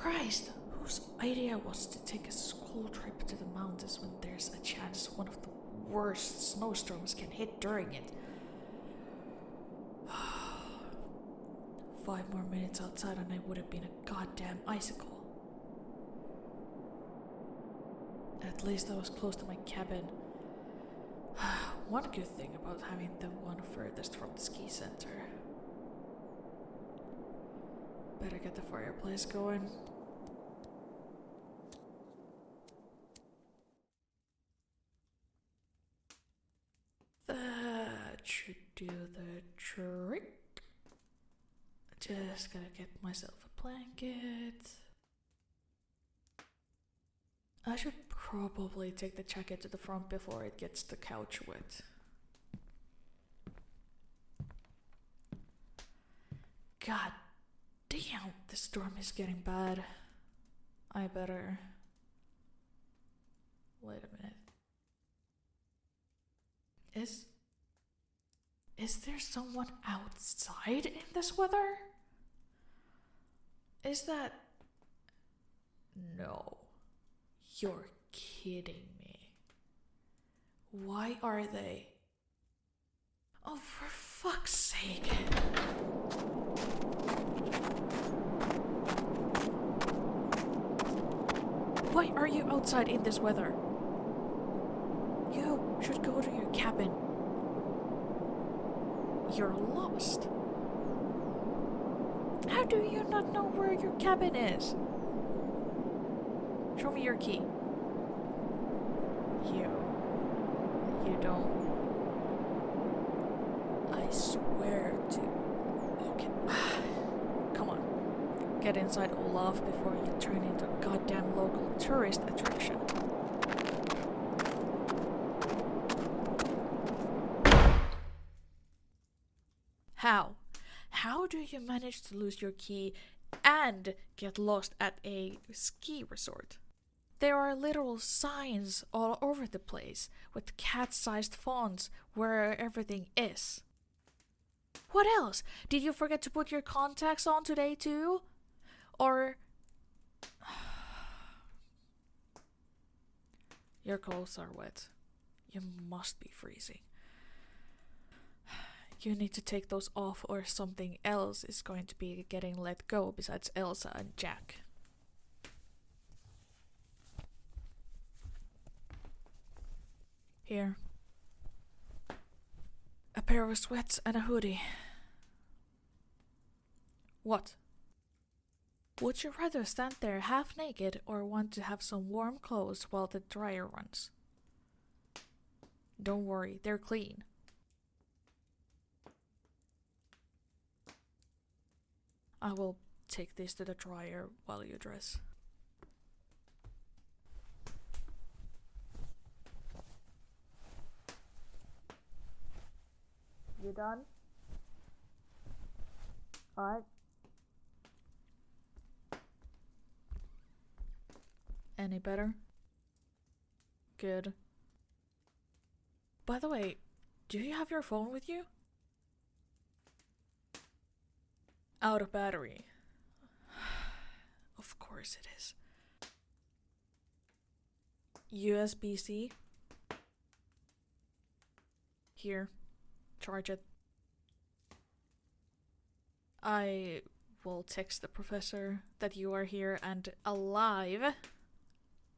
Christ! Whose idea was to take a school trip to the mountains when there's a chance one of the worst snowstorms can hit during it? 5 more minutes outside and I would have been a goddamn icicle. At least I was close to my cabin. One good thing about having the one furthest from the ski center. Better get the fireplace going. That should do the trick. Just gotta get myself a blanket. I should probably take the jacket to the front before it gets the couch wet. God damn, the storm is getting bad. I better... Wait a minute. Is there someone outside in this weather? Is that... No. You're kidding me. Why are they... Oh, for fuck's sake. Why are you outside in this weather? You should go to your cabin. You're lost. How do you not know where your cabin is? Show me your key. You don't. I swear to... Okay. Come on. Get inside, Olaf, before you turn into a goddamn local tourist attraction. How do you manage to lose your key and get lost at a ski resort? There are literal signs all over the place with cat-sized fonts where everything is. What else? Did you forget to put your contacts on today too? Or... Your clothes are wet. You must be freezing. You need to take those off or something else is going to be getting let go besides Elsa and Jack. Here. A pair of sweats and a hoodie. What? Would you rather stand there half naked or want to have some warm clothes while the dryer runs? Don't worry, they're clean. I will take this to the dryer while you dress. You done? Alright. Any better? Good. By the way, do you have your phone with you? Out of battery. Of course it is. USB-C. Here. Charge it. I will text the professor that you are here and alive,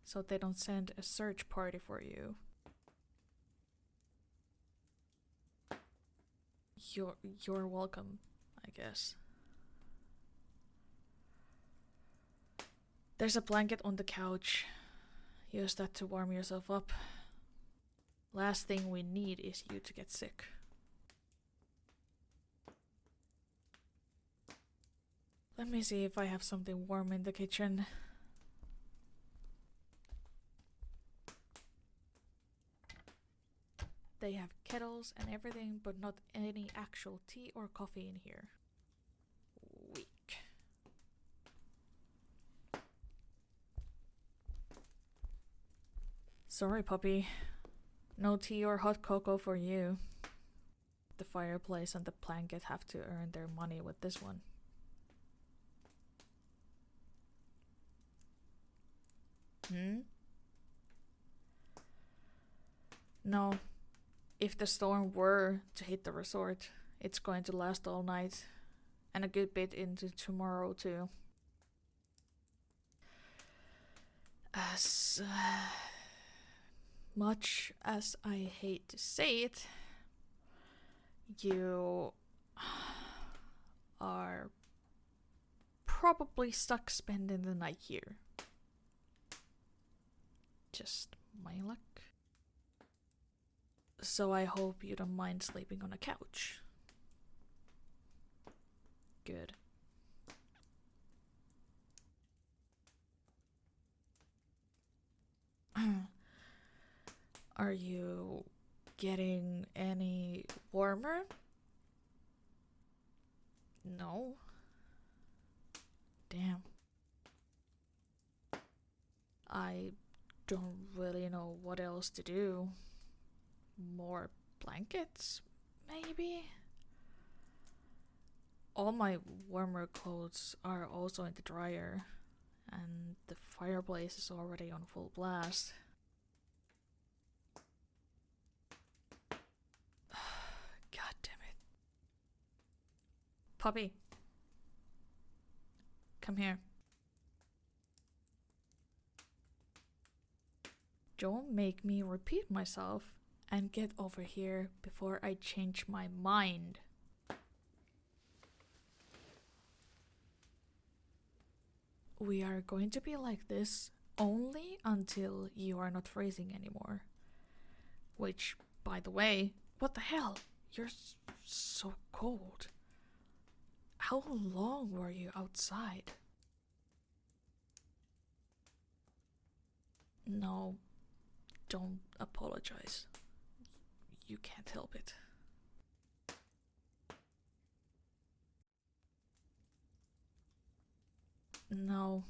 so they don't send a search party for you. You're welcome, I guess. There's a blanket on the couch. Use that to warm yourself up. Last thing we need is you to get sick. Let me see if I have something warm in the kitchen. They have kettles and everything, but not any actual tea or coffee in here. Weak. Sorry, puppy. No tea or hot cocoa for you. The fireplace and the blanket have to earn their money with this one. Hmm? No. If the storm were to hit the resort, it's going to last all night. And a good bit into tomorrow, too. As much as I hate to say it, you are probably stuck spending the night here. Just my luck. So I hope you don't mind sleeping on a couch. Good. Are you getting any warmer? No. Damn. I don't really know what else to do. More blankets, maybe? All my warmer clothes are also in the dryer, and the fireplace is already on full blast. God damn it. Puppy. Come here. Don't make me repeat myself and get over here before I change my mind. We are going to be like this only until you are not freezing anymore. Which, by the way, what the hell? You're so cold. How long were you outside? No, don't apologize. You can't help it. No,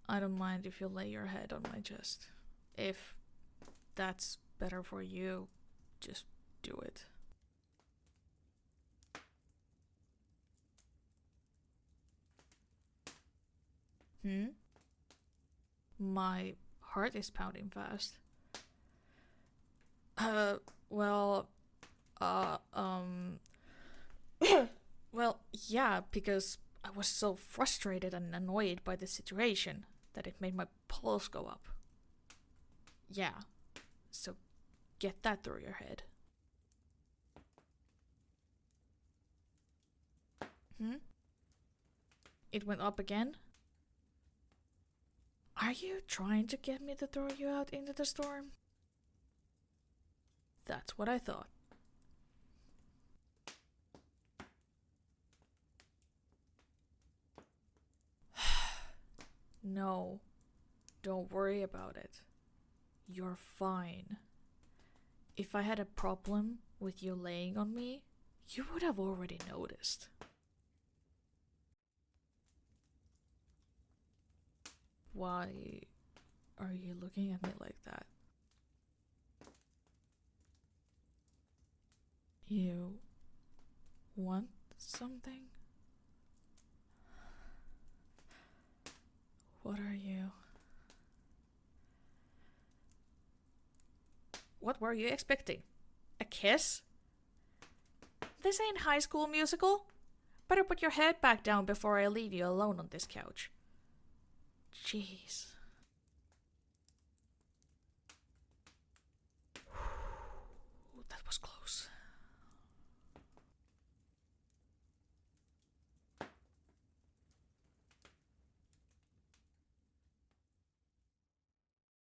I don't mind if you lay your head on my chest. If that's better for you, just do it. Hmm? My heart is pounding fast. Well, uh, um... well, yeah, because I was so frustrated and annoyed by the situation that it made my pulse go up. Yeah, so get that through your head. Hmm? It went up again? Are you trying to get me to throw you out into the storm? That's what I thought. No, don't worry about it. You're fine. If I had a problem with you laying on me, you would have already noticed. Why are you looking at me like that? You want something? What are you? What were you expecting? A kiss? This ain't High School Musical. Better put your head back down before I leave you alone on this couch. Jeez. That was close.